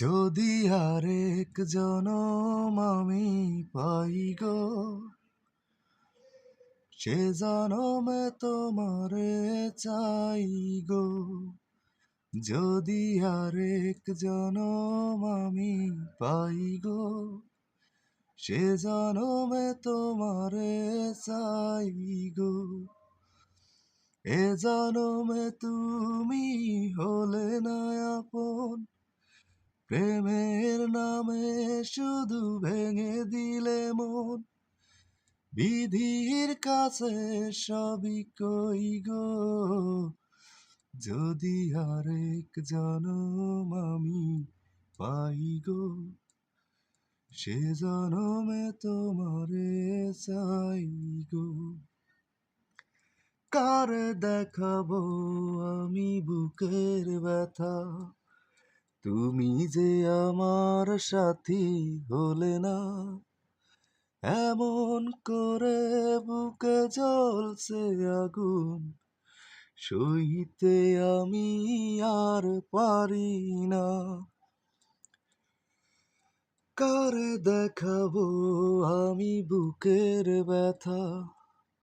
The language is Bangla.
যদি আরেক জনম আমি পাই গো, সে জনমে তোমারে চাই গো। যদি আরেক জনম আমি পাই গো, সে জনমে তোমারে চাই গো। এ জনমে তুমি হলে না আপন, প্রেমের নামে শুধু ভেঙে দিলে মন। বিধির কাছে সবই কই গো, যদি আরেক জনম আমি পাই গো, সে জনমে তোমারে চাই গো। কারে দেখাবো আমি বুকের ব্যথা, তুমি যে আমার সাথী হলে না। এমন করে বুকে জ্বলছে আগুন, সইতে আমি আর পারি না। কারে দেখাবো আমি বুকের ব্যথা,